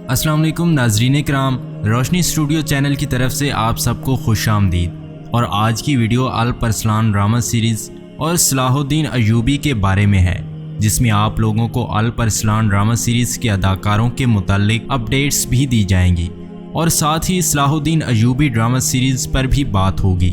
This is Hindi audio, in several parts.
अस्सलाम वालेकुम नाजरीन कराम, रोशनी स्टूडियो चैनल की तरफ से आप सबको खुशामदीद। और आज की वीडियो अल-परसलान ड्रामा सीरीज़ और सलाहुद्दीन अयूबी के बारे में है, जिसमें आप लोगों को अल-परसलान ड्रामा सीरीज़ के अदाकारों के मुताल्लिक अपडेट्स भी दी जाएंगी और साथ ही सलाहुद्दीन अयूबी ड्रामा सीरीज़ पर भी बात होगी।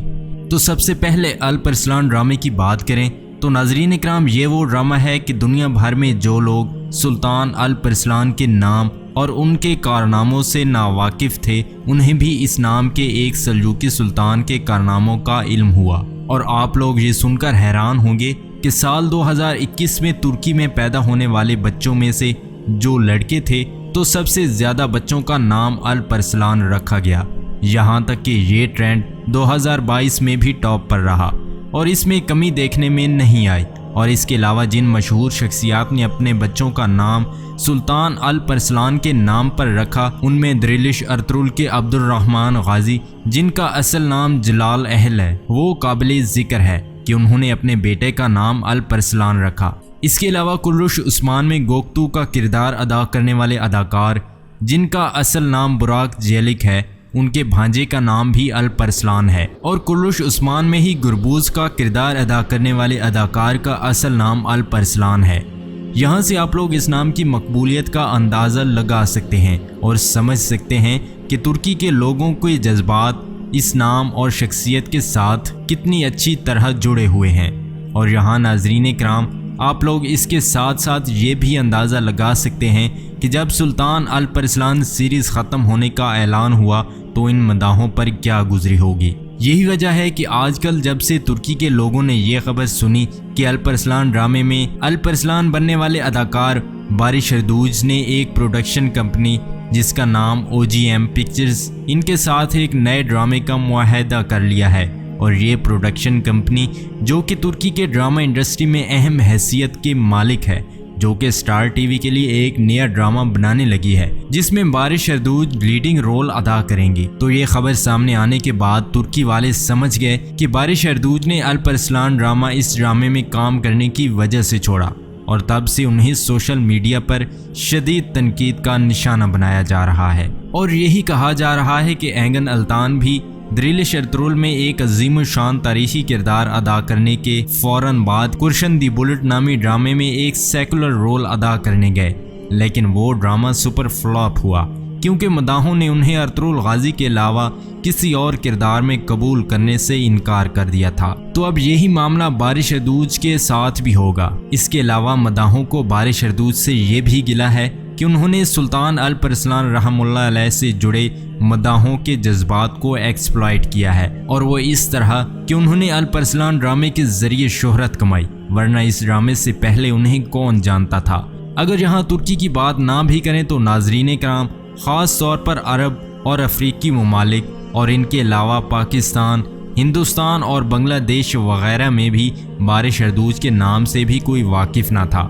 तो सबसे पहले अल-परसलान ड्रामे की बात करें तो नाजरीन इकराम, ये वो ड्रामा है कि दुनिया भर में जो लोग सुल्तान अल-परसलान के नाम और उनके कारनामों से नावाकिफ थे, उन्हें भी इस नाम के एक सल्जूकी सुल्तान के कारनामों का इल्म हुआ। और आप लोग ये सुनकर हैरान होंगे कि साल 2021 में तुर्की में पैदा होने वाले बच्चों में से जो लड़के थे तो सबसे ज़्यादा बच्चों का नाम अल-परसलान रखा गया। यहाँ तक कि ये ट्रेंड 2022 में भी टॉप पर रहा और इसमें कमी देखने में नहीं आई। और इसके अलावा जिन मशहूर शख्सियात ने अपने बच्चों का नाम सुल्तान अल-परसलान के नाम पर रखा, उनमें द्रिलिश अर्तुगरुल के अब्दुर्रहमान गाजी, जिनका असल नाम जलाल अहल है, वो काबिल जिक्र है कि उन्होंने अपने बेटे का नाम अल-परसलान रखा। इसके अलावा कुर्रुश उस्मान में गोक्तू का किरदार अदा करने वाले अदाकार, जिनका असल नाम बुराक जेलिक है, उनके भांजे का नाम भी अल-परसलान है। और कुर्रुश उस्मान में ही गुरबूज का किरदार अदा करने वाले अदाकार का असल नाम अल-परसलान है। यहाँ से आप लोग इस नाम की मकबूलियत का अंदाज़ा लगा सकते हैं और समझ सकते हैं कि तुर्की के लोगों के जज्बात इस नाम और शख्सियत के साथ कितनी अच्छी तरह जुड़े हुए हैं। और यहाँ नाजरीन इकराम, आप लोग इसके साथ साथ ये भी अंदाज़ा लगा सकते हैं कि जब सुल्तान अल-परसलान सीरीज़ ख़त्म होने का ऐलान हुआ तो इन मदाहों पर क्या गुजरी होगी। यही वजह है कि आजकल जब से तुर्की के लोगों ने यह खबर सुनी कि अल-परसलान ड्रामे में अल-परसलान बनने वाले अदाकार बारिश अर्दूज ने एक प्रोडक्शन कंपनी जिसका नाम OGM पिक्चर्स, इनके साथ एक नए ड्रामे का मुआहदा कर लिया है। और ये प्रोडक्शन कंपनी जो कि तुर्की के ड्रामा इंडस्ट्री में अहम हैसियत के मालिक है, जो कि स्टार टीवी के लिए एक नया ड्रामा बनाने लगी है जिसमें बारिश अर्दूज लीडिंग रोल अदा करेंगी। तो ये खबर सामने आने के बाद तुर्की वाले समझ गए कि बारिश अर्दूज ने अल-परसलान ड्रामा इस ड्रामे में काम करने की वजह से छोड़ा और तब से उन्हें सोशल मीडिया पर शदीद तनकीद का निशाना बनाया जा रहा है। और यही कहा जा रहा है कि एंगन अल्तान भी द्रिलिश अर्तुगरुल में एक अजीम शान तारीखी किरदार अदा करने के फौरन बाद कुरशन दी बुलेट नामी ड्रामे में एक सेकुलर रोल अदा करने गए, लेकिन वो ड्रामा सुपर फ्लॉप हुआ क्योंकि मदाहों ने उन्हें अर्तुगरुल गाजी के अलावा किसी और किरदार में कबूल करने से इनकार कर दिया था। तो अब यही मामला बारिश अर्दूज के साथ भी होगा। इसके अलावा मदाहों को बारिश अर्दूज से ये भी गिला है कि उन्होंने सुल्तान अल-परसलान रहमुल्लाह अलैह से जुड़े मदाहों के जज्बात को एक्सप्लॉइट किया है, और वो इस तरह कि उन्होंने अल-परसलान ड्रामे के जरिए शोहरत कमाई, वरना इस ड्रामे से पहले उन्हें कौन जानता था। अगर यहाँ तुर्की की बात ना भी करें तो नाजरीन कराम, ख़ास तौर पर अरब और अफ्रीकी ममालिक और इनके अलावा पाकिस्तान, हिंदुस्तान और बांग्लादेश वगैरह में भी बारिश अर्दूज के नाम से भी कोई वाकिफ़ ना था।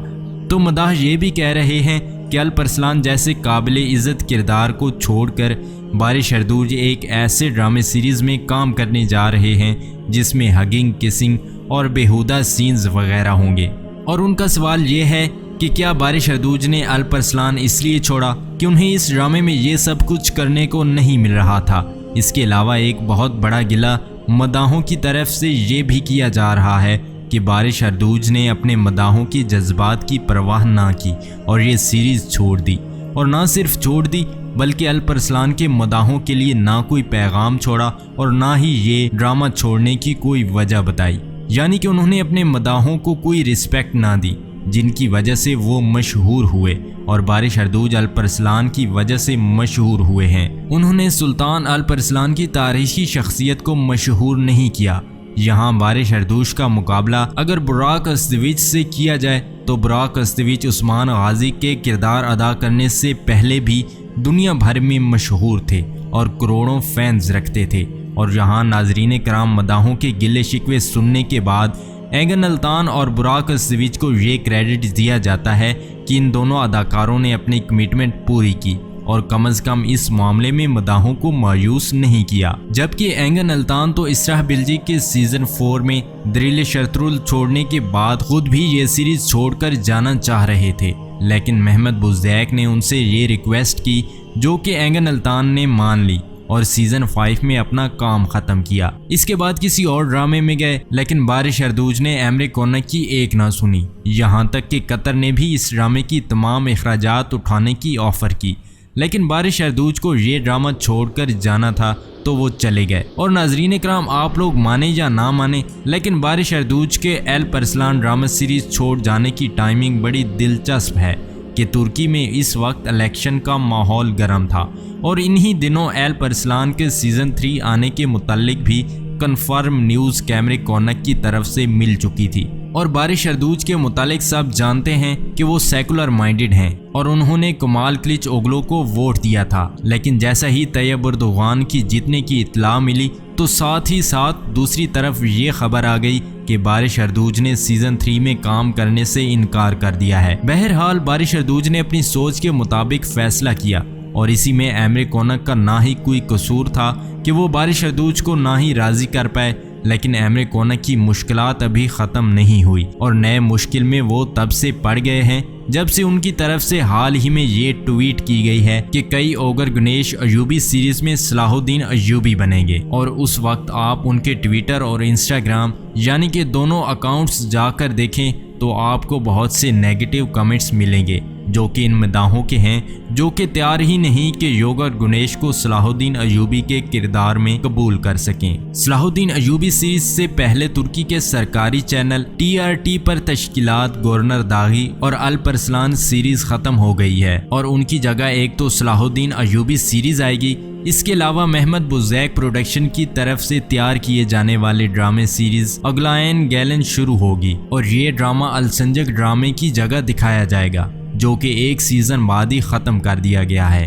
तो मदाह ये भी कह रहे हैं कि अल-परसलान जैसे काबिल इज़्ज़त किरदार को छोड़कर बारिश अर्दूज एक ऐसे ड्रामे सीरीज़ में काम करने जा रहे हैं जिसमें हगिंग, किसिंग और बेहुदा सीन्स वगैरह होंगे। और उनका सवाल ये है कि क्या बारिश अर्दूज ने अल-परसलान इसलिए छोड़ा कि उन्हें इस ड्रामे में ये सब कुछ करने को नहीं मिल रहा था। इसके अलावा एक बहुत बड़ा गिला मदाहों की तरफ से ये भी किया जा रहा है कि बारिश अर्दूज ने अपने मदाहों की जज्बात की परवाह ना की और ये सीरीज़ छोड़ दी। और ना सिर्फ छोड़ दी बल्कि अल-परसलान के मदाहों के लिए ना कोई पैगाम छोड़ा और ना ही ये ड्रामा छोड़ने की कोई वजह बताई। यानी कि उन्होंने अपने मदाहों को कोई रिस्पेक्ट ना दी जिनकी वजह से वो मशहूर हुए, और बारिश अर्दूज अल-परसलान की वजह से मशहूर हुए हैं। उन्होंने सुल्तान अल-परसलान की तारीखी शख्सियत को मशहूर नहीं किया। यहाँ बारिश अर्दूज का मुकाबला अगर बुराक अज़दविज से किया जाए तो बुराक अज़दविज उस्मान गाजी के किरदार अदा करने से पहले भी दुनिया भर में मशहूर थे और करोड़ों फैंस रखते थे। और यहाँ नाजरीन कराम, मदाहों के गिले शिकवे सुनने के बाद एंगन अल्तान और बुराक अज़दविज को ये क्रेडिट दिया जाता है कि इन दोनों अदाकारों ने अपनी कमिटमेंट पूरी की और कम से कम इस मामले में मदाहों को मायूस नहीं किया। जबकि एंगन अल्तान तो इसराह बिल्जी के सीजन 4 में दिल शर्तुल छोड़ने के बाद खुद भी ये सीरीज छोड़कर जाना चाह रहे थे, लेकिन महमद बुज़ैक ने उनसे ये रिक्वेस्ट की जो कि एंगन अल्तान ने मान ली और सीजन 5 में अपना काम खत्म किया। इसके बाद किसी और ड्रामे में गए, लेकिन बारिश अर्दूज ने एमरे कोनक की एक ना सुनी। यहाँ तक कि कतर ने भी इस ड्रामे की तमाम अखराजात उठाने की ऑफर की, लेकिन बारिश अर्दूज को ये ड्रामा छोड़कर जाना था तो वो चले गए। और नाजरीन कराम, आप लोग माने या ना माने, लेकिन बारिश अर्दूज के एल परसलान ड्रामा सीरीज छोड़ जाने की टाइमिंग बड़ी दिलचस्प है कि तुर्की में इस वक्त इलेक्शन का माहौल गर्म था और इन्हीं दिनों एल परसलान के सीजन 3 आने के मुतालिक भी कंफर्म न्यूज़ कैमरे कोनक की तरफ से मिल चुकी थी। और बारिश अर्दूज के मुतालिक सब जानते हैं कि वो सेकुलर माइंडेड हैं और उन्होंने कमाल क्लिच ओगलो को वोट दिया था, लेकिन जैसा ही तैयब एर्दोगान की जीतने की इत्तला मिली तो साथ ही साथ दूसरी तरफ ये खबर आ गई कि बारिश अर्दूज ने सीजन 3 में काम करने से इनकार कर दिया है। बहरहाल बारिश अर्दूज ने अपनी सोच के मुताबिक फैसला किया और इसी में एमरे कोनक का ना ही कोई कसूर था कि वो बारिश अर्दूज को ना ही राजी कर पाए, लेकिन एमरे कोनक की मुश्किलात अभी ख़त्म नहीं हुई और नए मुश्किल में वो तब से पड़ गए हैं जब से उनकी तरफ से हाल ही में ये ट्वीट की गई है कि कई ओगर गणेश अयूबी सीरीज में सलाहुद्दीन अयूबी बनेंगे। और उस वक्त आप उनके ट्विटर और इंस्टाग्राम यानी कि दोनों अकाउंट्स जाकर देखें तो आपको बहुत से नेगेटिव कमेंट्स मिलेंगे जो कि इन मदाहों के हैं, जो कि तैयार ही नहीं कि योगर गुनेश को सलाहुद्दीन अयूबी के किरदार में कबूल कर सकें। सलाहुद्दीन अयूबी सीरीज से पहले तुर्की के सरकारी चैनल TRT पर तश्कीलात गवर्नर दागी और अल परसलान सीरीज खत्म हो गई है और उनकी जगह एक तो सलाहुद्दीन अयूबी सीरीज आएगी। इसके अलावा महमद बुज़ैक प्रोडक्शन की तरफ से तैयार किए जाने वाले ड्रामे सीरीज अगलायन गैलन शुरू होगी और ये ड्रामा अलसंजक ड्रामे की जगह दिखाया जाएगा जो कि एक सीजन बाद ही ख़त्म कर दिया गया है।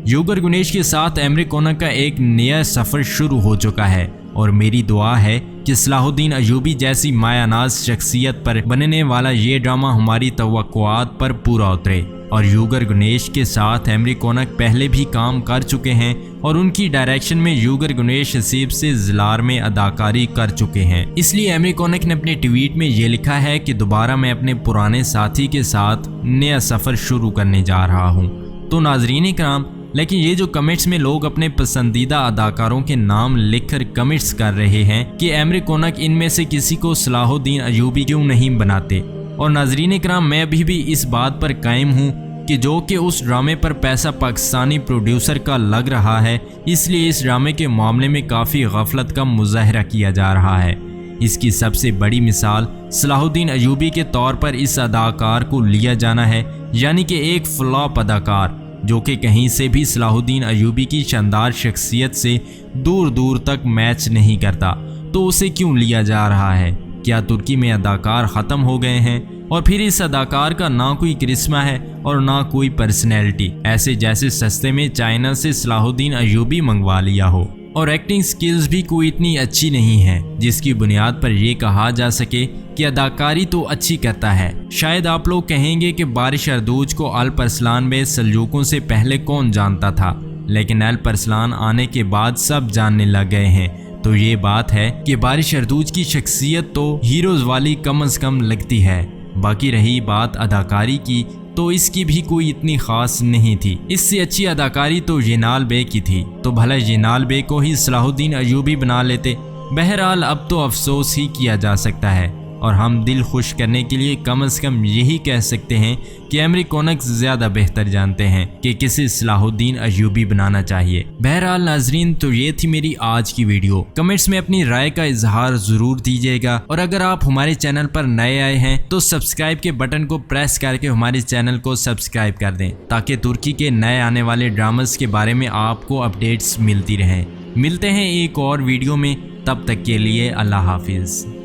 योगर गुनेश के साथ एमरे कोनक का एक नया सफ़र शुरू हो चुका है और मेरी दुआ है कि सलाहुद्दीन अयूबी जैसी मायानाज शख्सियत पर बनने वाला ये ड्रामा हमारी तवक्कुआत पर पूरा उतरे। और योगर गुनेश के साथ एमरे कोनक पहले भी काम कर चुके हैं और उनकी डायरेक्शन में योगर गुनेश हसीब से ज़िलार में अदाकारी कर चुके हैं। इसलिए एमरे कोनक ने अपने ट्वीट में ये लिखा है कि दोबारा मैं अपने पुराने साथी के साथ नया सफ़र शुरू करने जा रहा हूँ। तो नाजरीन कराम, लेकिन ये जो कमेंट्स में लोग अपने पसंदीदा अदाकारों के नाम लिखकर कमेंट्स कर रहे हैं कि एमरे कोनक इनमें से किसी को सलाहुद्दीन अयूबी क्यों नहीं बनाते। और नाजरीन कराम, मैं अभी भी इस बात पर कायम हूँ कि जो कि उस ड्रामे पर पैसा पाकिस्तानी प्रोड्यूसर का लग रहा है, इसलिए इस ड्रामे के मामले में काफ़ी गफलत का मुजाहरा किया जा रहा है। इसकी सबसे बड़ी मिसाल सलाहुद्दीन अयूबी के तौर पर इस अदाकार को लिया जाना है, यानी कि एक फ्लॉप अदाकार जो कि कहीं से भी सलाहुद्दीन अयूबी की शानदार शख्सियत से दूर दूर तक मैच नहीं करता, तो उसे क्यों लिया जा रहा है? क्या तुर्की में अदाकार ख़त्म हो गए हैं और फिर इस अदाकार का ना कोई करिश्मा है और ना कोई पर्सनैलिटी, ऐसे जैसे सस्ते में चाइना से सलाहुद्दीन अयूबी मंगवा लिया हो। और एक्टिंग स्किल्स भी कोई इतनी अच्छी नहीं है जिसकी बुनियाद पर यह कहा जा सके कि अदाकारी तो अच्छी करता है। शायद आप लोग कहेंगे कि बारिश अर्दूज को अल परसलान में सल्जूकों से पहले कौन जानता था, लेकिन अल परसलान आने के बाद सब जानने लग गए हैं। तो ये बात है कि बारिश अर्दूज की शख्सियत तो हीरोज वाली कम से कम लगती है। बाकी रही बात अदाकारी की, तो इसकी भी कोई इतनी खास नहीं थी। इससे अच्छी अदाकारी तो जेनाल बे की थी, तो भला जेनाल बे को ही सलाहुद्दीन अयूबी बना लेते। बहरहाल अब तो अफसोस ही किया जा सकता है और हम दिल खुश करने के लिए कम से कम यही कह सकते हैं कि एमरे कोनक ज़्यादा बेहतर जानते हैं कि किसे सलाहुद्दीन अयूबी बनाना चाहिए। बहरहाल नाजरीन, तो ये थी मेरी आज की वीडियो। कमेंट्स में अपनी राय का इजहार ज़रूर दीजिएगा और अगर आप हमारे चैनल पर नए आए हैं तो सब्सक्राइब के बटन को प्रेस करके हमारे चैनल को सब्सक्राइब कर दें ताकि तुर्की के नए आने वाले ड्रामास के बारे में आपको अपडेट्स मिलती रहें। मिलते हैं एक और वीडियो में, तब तक के लिए अल्लाह हाफिज़।